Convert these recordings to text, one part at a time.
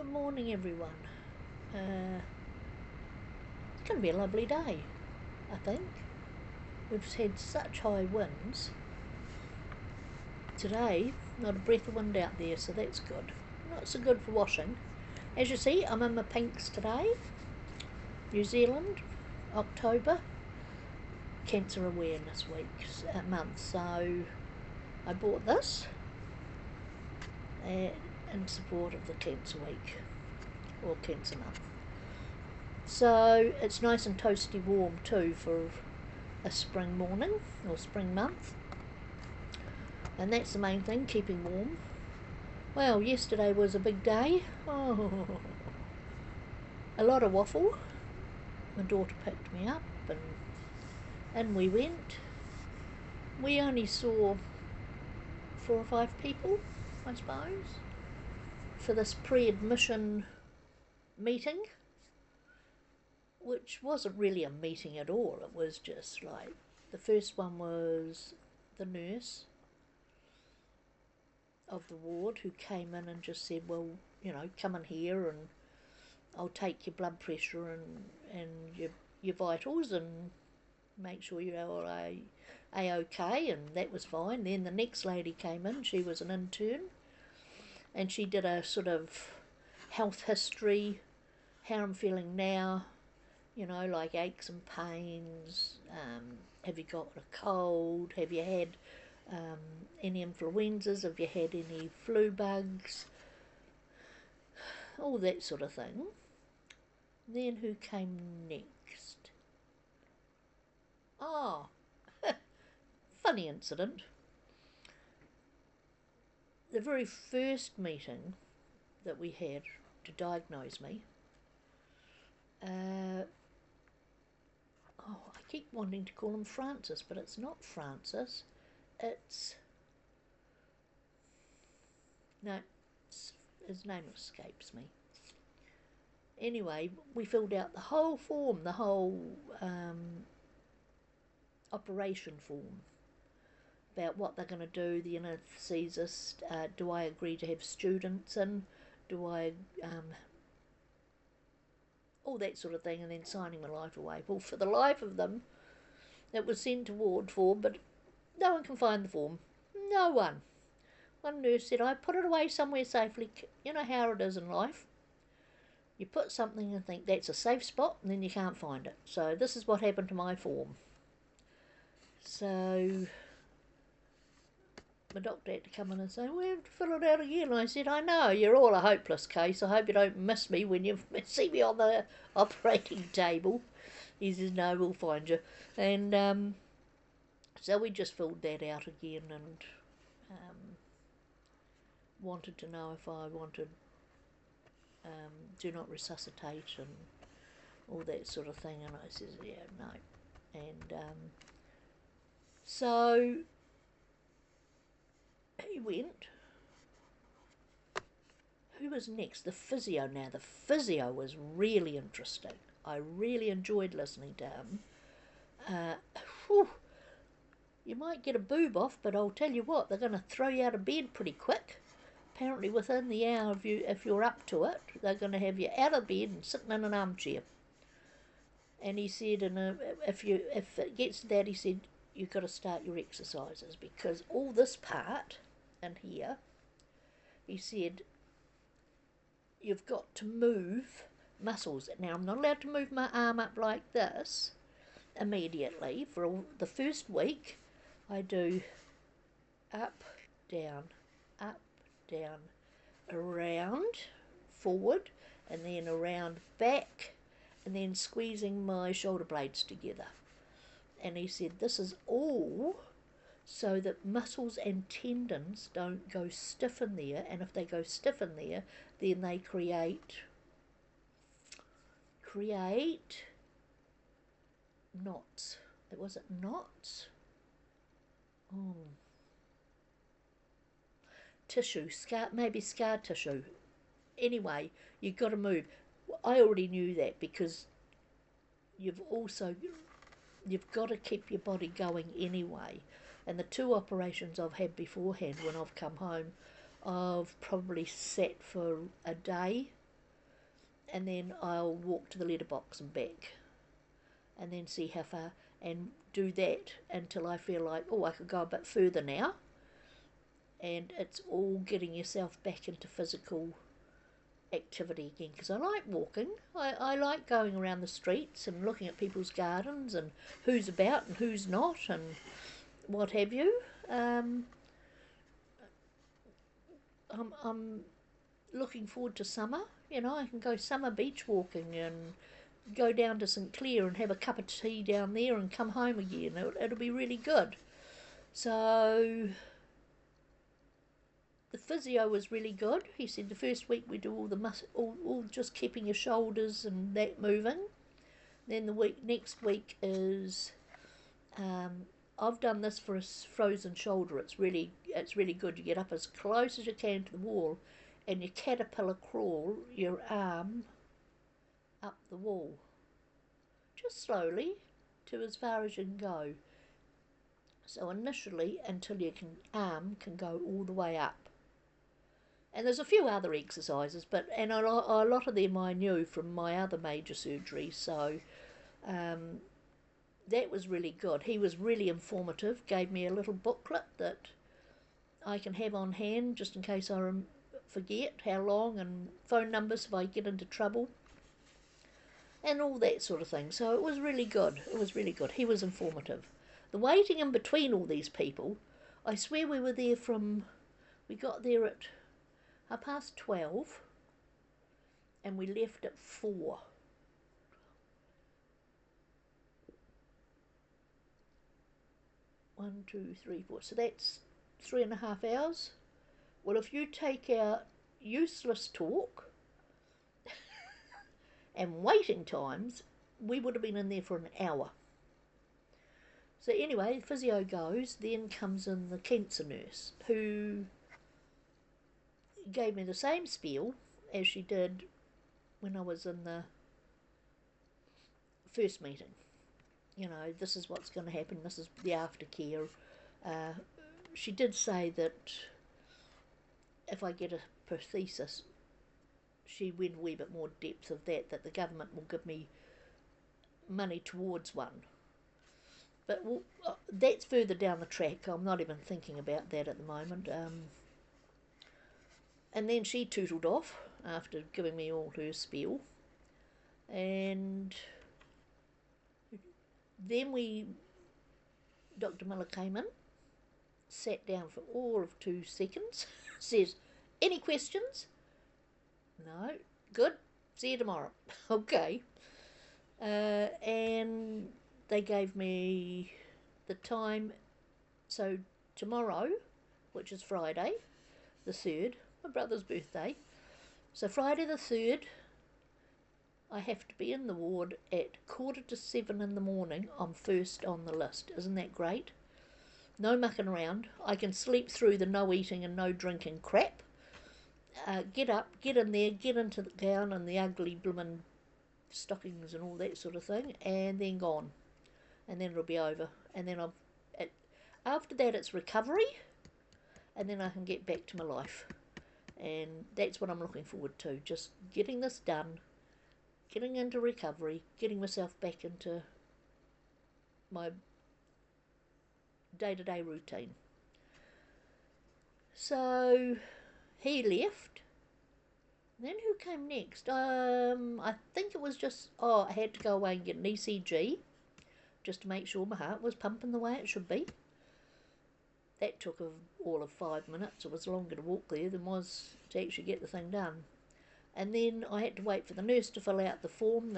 Good morning, everyone. It's going to be a lovely day, I think. We've had such high winds. Today, not a breath of wind out there, so that's good. Not so good for washing. As you see, I'm in my pinks today. New Zealand, October, Cancer Awareness Week, month. So I bought this in support of the Cancer Week, or Cancer Month. So it's nice and toasty warm too for a spring morning or spring month, and that's the main thing, keeping warm. Well, yesterday was a big day. A lot of waffle. My daughter picked me up and we went. We only saw 4 or 5 people, I suppose, for this pre-admission meeting, which wasn't really a meeting at all. It was just like, the first one was the nurse of the ward who came in and just said, well, come in here and I'll take your blood pressure and your vitals and make sure you're all A-OK, and that was fine. Then the next lady came in, she was an intern, and she did a sort of health history, how I'm feeling now, like aches and pains, have you got a cold, have you had any influenzas, have you had any flu bugs, all that sort of thing. Then who came next? Oh, funny incident. The very first meeting that we had to diagnose me, I keep wanting to call him Francis, but it's not Francis. No, his name escapes me. Anyway, we filled out the whole form, the whole operation form, about what they're going to do, the anaesthetist, do I agree to have students in, do I, all that sort of thing, and then signing my life away. Well, for the life of them, it was sent to ward form, but no one can find the form. No one. One nurse said, I put it away somewhere safely. You know how it is in life. You put something and think that's a safe spot, and then you can't find it. So this is what happened to my form. So my doctor had to come in and say, we have to fill it out again. And I said, I know, you're all a hopeless case. I hope you don't miss me when you see me on the operating table. He says, no, we'll find you. And so we just filled that out again and wanted to know if I wanted do not resuscitate and all that sort of thing. And I says, yeah, no. And so he went. Who was next? The physio. Now, the physio was really interesting. I really enjoyed listening to him. You might get a boob off, but I'll tell you what, they're going to throw you out of bed pretty quick. Apparently within the hour of you, if you're up to it, they're going to have you out of bed and sitting in an armchair. And he said, if it gets to that, he said, you've got to start your exercises, because all this part in here, he said, you've got to move muscles. Now, I'm not allowed to move my arm up like this immediately. For the first week, I do up, down, around, forward, and then around, back, and then squeezing my shoulder blades together. And he said this is all so that muscles and tendons don't go stiff in there, and if they go stiff in there, then they create knots. Was it knots? Oh. Tissue, maybe scar tissue. Anyway, you've got to move. I already knew that, because you've got to keep your body going anyway. And the 2 operations I've had beforehand, when I've come home, I've probably sat for a day and then I'll walk to the letterbox and back, and then see how far, and do that until I feel like, oh, I could go a bit further now. And it's all getting yourself back into physical activity again, because I like walking. I like going around the streets and looking at people's gardens and who's about and who's not and what have you. I'm looking forward to summer. You know, I can go summer beach walking and go down to St Clair and have a cup of tea down there and come home again. It'll be really good. So the physio was really good. He said the first week we do all the all just keeping your shoulders and that moving. Then the next week is I've done this for a frozen shoulder. It's really good. You get up as close as you can to the wall, and you caterpillar crawl your arm up the wall, just slowly, to as far as you can go. So initially, until your arm can go all the way up. And there's a few other exercises, and a lot of them I knew from my other major surgery, so that was really good. He was really informative, gave me a little booklet that I can have on hand just in case I forget how long, and phone numbers if I get into trouble, and all that sort of thing. So it was really good. It was really good. He was informative. The waiting in between all these people, I swear we got there at 12:30 and we left at 4. One, two, three, 4. So that's 3.5 hours. Well, if you take out useless talk and waiting times, we would have been in there for an hour. So anyway, the physio goes, then comes in the cancer nurse, who gave me the same spiel as she did when I was in the first meeting. You know, this is what's going to happen, this is the aftercare. She did say that if I get a prosthesis, she went a wee bit more depth of that the government will give me money towards one. But that's further down the track. I'm not even thinking about that at the moment. And then she tootled off after giving me all her spiel. And then Dr. Miller came in, sat down for all of 2 seconds, says, any questions? No. Good. See you tomorrow. Okay. And they gave me the time. So tomorrow, which is Friday the 3rd, my brother's birthday. So Friday the 3rd, I have to be in the ward at 6:45 in the morning. I'm first on the list. Isn't that great? No mucking around. I can sleep through the no eating and no drinking crap. Get up, get in there, get into the gown and the ugly bloomin' stockings and all that sort of thing, and then gone. And then it'll be over. And then after that it's recovery, and then I can get back to my life. And that's what I'm looking forward to. Just getting this done, getting into recovery, getting myself back into my day-to-day routine. So he left. Then who came next? I think it was just, I had to go away and get an ECG just to make sure my heart was pumping the way it should be. That took all of 5 minutes. It was longer to walk there than was to actually get the thing done. And then I had to wait for the nurse to fill out the form.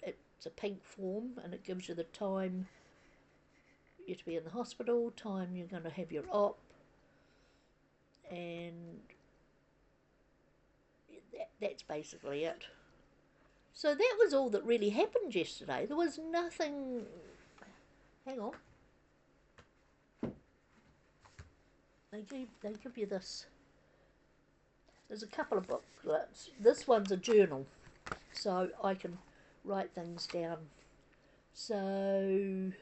It's a pink form, and it gives you the time you're to be in the hospital, time you're going to have your op, and that's basically it. So that was all that really happened yesterday. There was nothing. Hang on. They give you this. There's a couple of booklets. This one's a journal, so I can write things down. So,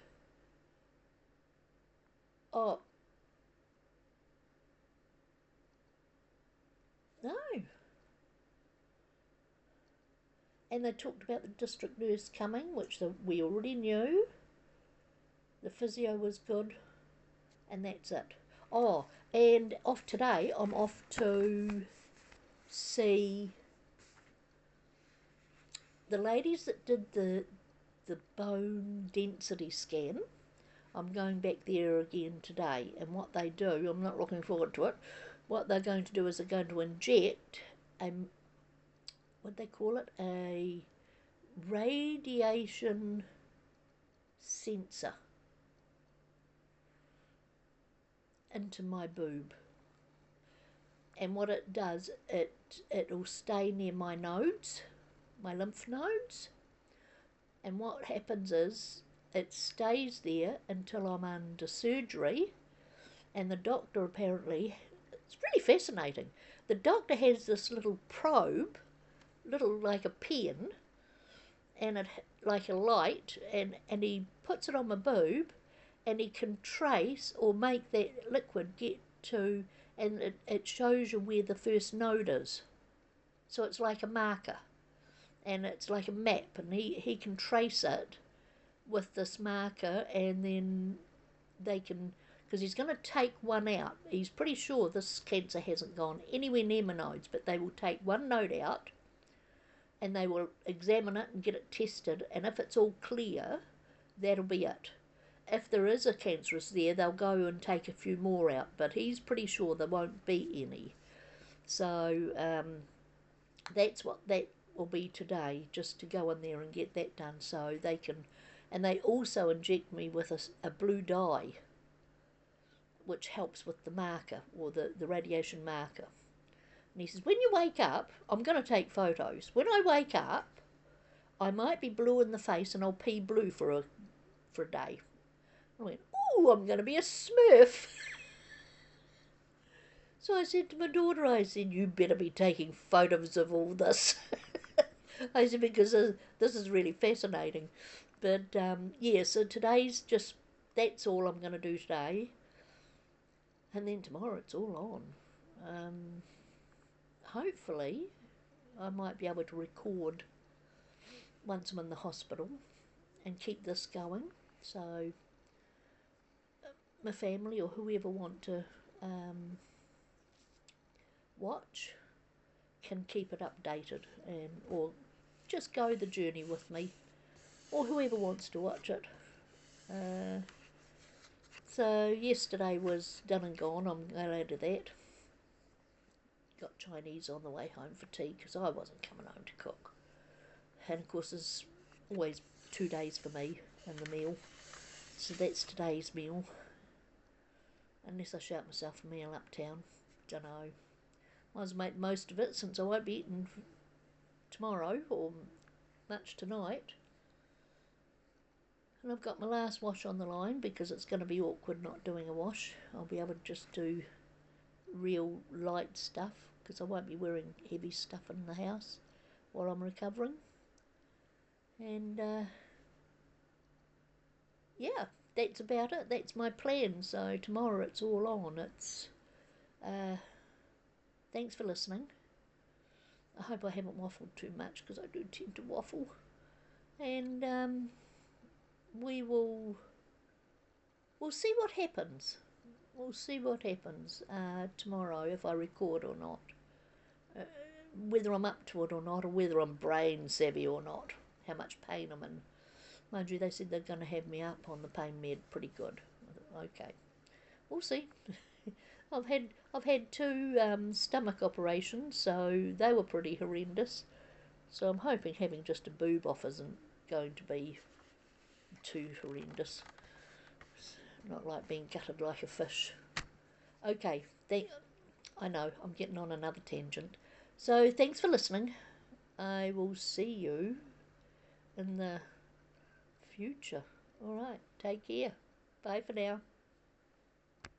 no. And they talked about the district nurse coming, which we already knew. The physio was good, and that's it. Oh, and off today, I'm off to see the ladies that did the bone density scan. I'm going back there again today, and what they do, I'm not looking forward to it. What they're going to do is they're going to inject a, what they call it, a radiation sensor into my boob. And what it does, it'll stay near my nodes, my lymph nodes. And what happens is it stays there until I'm under surgery. And the doctor apparently, it's really fascinating. The doctor has this little probe, little like a pen, and it like a light, and he puts it on my boob, and he can trace or make that liquid get to, and it shows you where the first node is. So it's like a marker, and it's like a map, and he can trace it with this marker, and then they can, because he's going to take one out. He's pretty sure this cancer hasn't gone anywhere near my nodes, but they will take one node out, and they will examine it and get it tested, and if it's all clear, that'll be it. If there is a cancerous there, they'll go and take a few more out, but he's pretty sure there won't be any. So that's what that will be today, just to go in there and get that done, so they can, and they also inject me with a blue dye, which helps with the marker, or the radiation marker. And he says, when you wake up, I'm going to take photos. When I wake up, I might be blue in the face, and I'll pee blue for a day. I went, ooh, I'm going to be a smurf. So I said to my daughter, I said, you better be taking photos of all this. I said, because this is really fascinating. But yeah, so today's just, that's all I'm going to do today. And then tomorrow it's all on. Hopefully I might be able to record once I'm in the hospital and keep this going. So my family or whoever want to watch can keep it updated, and or just go the journey with me, or whoever wants to watch it. So yesterday was done and gone. I'm glad of that. Got Chinese on the way home for tea because I wasn't coming home to cook. And of course there's always 2 days for me and the meal. So that's today's meal. Unless I shout myself a meal uptown. Dunno. Might as well make most of it since I won't be eating tomorrow or much tonight. And I've got my last wash on the line because it's going to be awkward not doing a wash. I'll be able to just do real light stuff because I won't be wearing heavy stuff in the house while I'm recovering. And yeah, that's about it. That's my plan. So tomorrow it's all on. It's thanks for listening. I hope I haven't waffled too much because I do tend to waffle. And we'll see what happens. We'll see what happens tomorrow if I record or not. Whether I'm up to it or not, or whether I'm brain savvy or not. How much pain I'm in. Mind you, they said they're going to have me up on the pain med pretty good. Okay, we'll see. I've had 2 stomach operations, so they were pretty horrendous. So I'm hoping having just a boob off isn't going to be too horrendous. Not like being gutted like a fish. Okay, I know I'm getting on another tangent. So thanks for listening. I will see you in the future. Alright, take care. Bye for now.